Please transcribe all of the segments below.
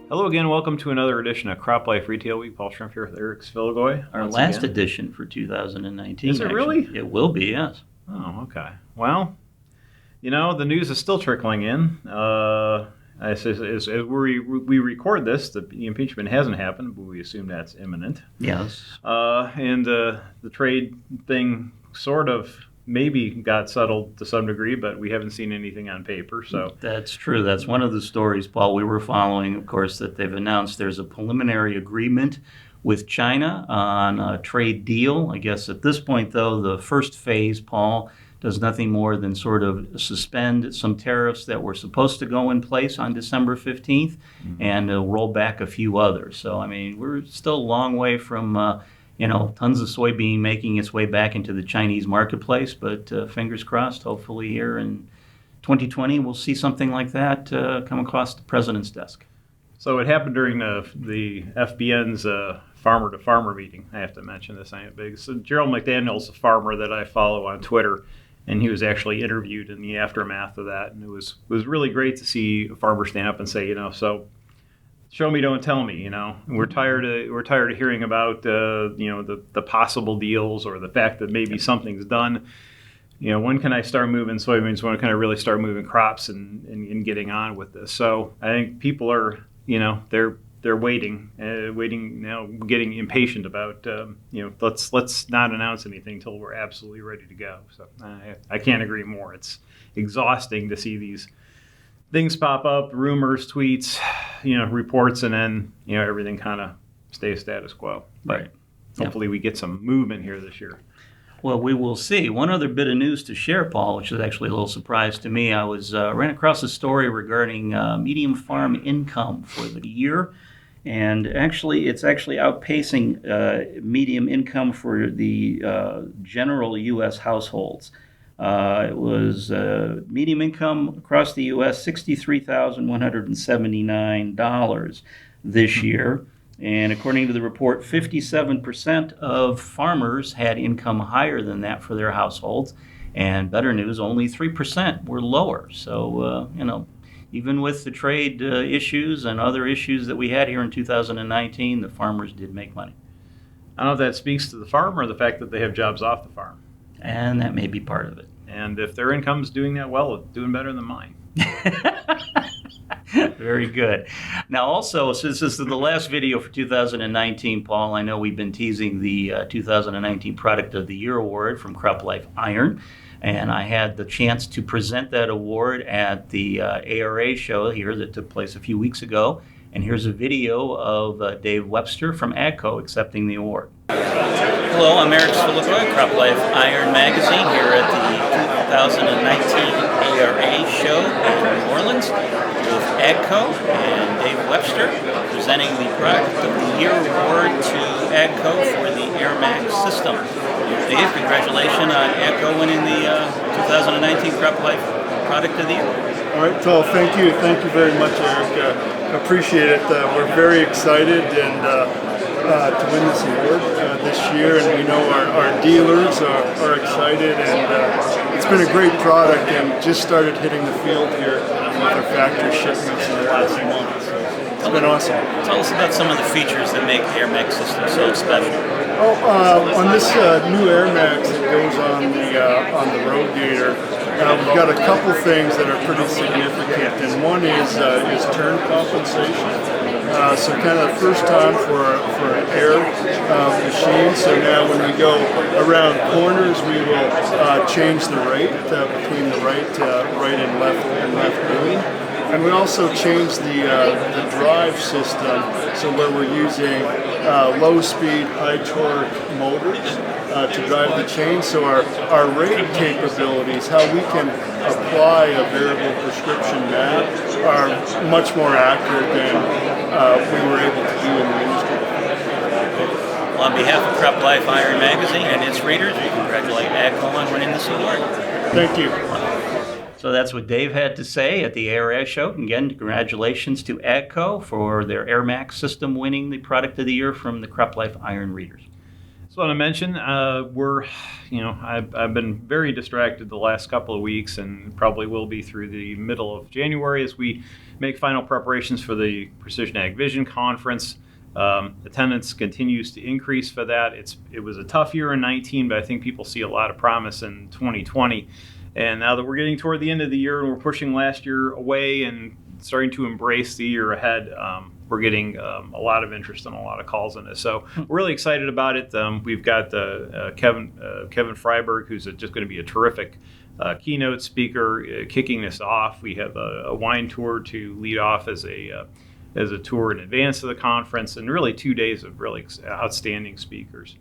Hello again. Welcome to another edition of CropLife Retail Week. Paul Schrimpf here with Eric Sfiligoj. Our last edition for 2019. Is it actually. really? It will be, yes. Oh, okay. Well, the news is still trickling in. As we record this, the impeachment hasn't happened, but we assume that's imminent. Yes. And the trade thing sort of maybe got settled to some degree, but we haven't seen anything on paper. So That's true. That's one of the stories, Paul, we were following, of course, that they've announced there's a preliminary agreement with China on a trade deal. I guess at this point, though, the first phase, Paul, does nothing more than sort of suspend some tariffs that were supposed to go in place on December 15th and roll back a few others. So, I mean, we're still a long way from tons of soybean making its way back into the Chinese marketplace, but fingers crossed, hopefully here in 2020 we'll see something like that come across the president's desk. So it happened during the FBN's farmer-to-farmer meeting. I have to mention this, I am big. So Gerald McDaniel's a farmer that I follow on Twitter, and he was actually interviewed in the aftermath of that, and it was really great to see a farmer stand up and say, so show me, don't tell me. We're tired of hearing about the possible deals or the fact that maybe something's done. When can I start moving soybeans? When can I really start moving crops and getting on with this? So I think people are they're waiting now, getting impatient about let's not announce anything till we're absolutely ready to go. So I can't agree more. It's exhausting to see these things pop up, rumors, tweets, reports, and then, everything kind of stays status quo. But hopefully we get some movement here this year. Well, we will see. One other bit of news to share, Paul, which is actually a little surprise to me. I ran across a story regarding medium farm income for the year. And actually, it's outpacing medium income for the general U.S. households. It was medium income across the U.S., $63,179 this year. And according to the report, 57% of farmers had income higher than that for their households. And better news, only 3% were lower. So, even with the trade issues and other issues that we had here in 2019, the farmers did make money. I don't know if that speaks to the farmer or the fact that they have jobs off the farm. And that may be part of it. And if their income's doing that well, it's doing better than mine. Very good. Now, also, since this is the last video for 2019, Paul, I know we've been teasing the 2019 Product of the Year Award from CropLife Iron, and I had the chance to present that award at the ARA show here that took place a few weeks ago. And here's a video of Dave Webster from AGCO accepting the award. Hello, I'm Eric Sfiligoj, CropLife Iron Magazine, here at the 2019 ARA show in New Orleans with AGCO and Dave Webster presenting the Product of the Year Award to AGCO for the Air Max system. Dave, congratulations on AGCO winning the 2019 CropLife Product of the Year. All right, Paul, thank you. Thank you very much, Eric. Appreciate it. We're very excited and to win this award this year, and we know our dealers are excited, and it's been a great product and just started hitting the field here with our factory shipments in the last month. So it's been awesome. Tell us about some of the features that make the Air Max system so special. On this new Air Max that goes on the Road Gator, we've got a couple things that are pretty significant, and one is turn compensation. So kind of the first time for an air machine. So now when we go around corners, we will change the rate between the right and left moving. And we also changed the drive system, so where we're using low-speed, high-torque motors to drive the chain. So our rate capabilities, how we can apply a variable prescription map, are much more accurate than we were able to do in the industry. Well, on behalf of CropLife Iron Magazine and its readers, we congratulate AGCO on winning this award. Thank you. So that's what Dave had to say at the ARA show. Again, congratulations to AGCO for their Air Max system winning the Product of the Year from the CropLife Iron readers. So want to mention I've been very distracted the last couple of weeks, and probably will be through the middle of January as we make final preparations for the Precision Ag Vision Conference. Attendance continues to increase for that. It was a tough year in 19, but I think people see a lot of promise in 2020. And now that we're getting toward the end of the year and we're pushing last year away and starting to embrace the year ahead, we're getting a lot of interest and a lot of calls on this. So we're really excited about it. We've got Kevin Freiberg, who's just going to be a terrific keynote speaker, kicking this off. We have a wine tour to lead off as a tour in advance of the conference, and really 2 days of really outstanding speakers.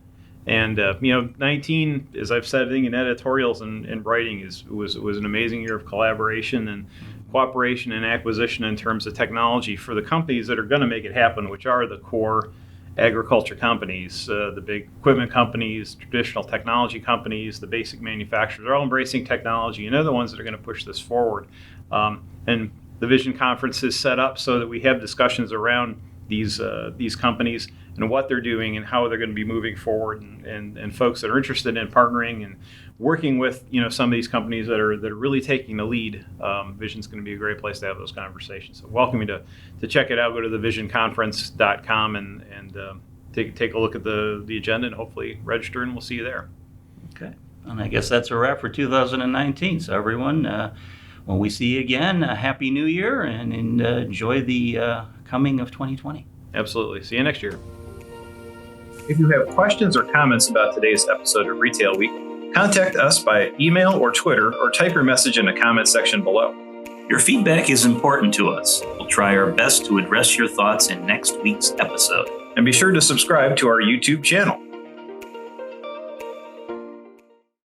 And 19, as I've said, I think in editorials and writing, was an amazing year of collaboration and cooperation and acquisition in terms of technology for the companies that are going to make it happen, which are the core agriculture companies, the big equipment companies, traditional technology companies, the basic manufacturers are all embracing technology, and they're the ones that are going to push this forward. And the Vision Conference is set up so that we have discussions around these companies and what they're doing and how they're going to be moving forward, and folks that are interested in partnering and working with some of these companies that are really taking the lead. Vision's going to be a great place to have those conversations. So welcome you to check it out. Go to thevisionconference.com and take a look at the agenda and hopefully register, and we'll see you there. Okay, and I guess that's a wrap for 2019. So everyone, when we see you again, Happy New Year, and enjoy the coming of 2020. Absolutely. See you next year. If you have questions or comments about today's episode of Retail Week, contact us by email or Twitter, or type your message in the comment section below. Your feedback is important to us. We'll try our best to address your thoughts in next week's episode. And be sure to subscribe to our YouTube channel.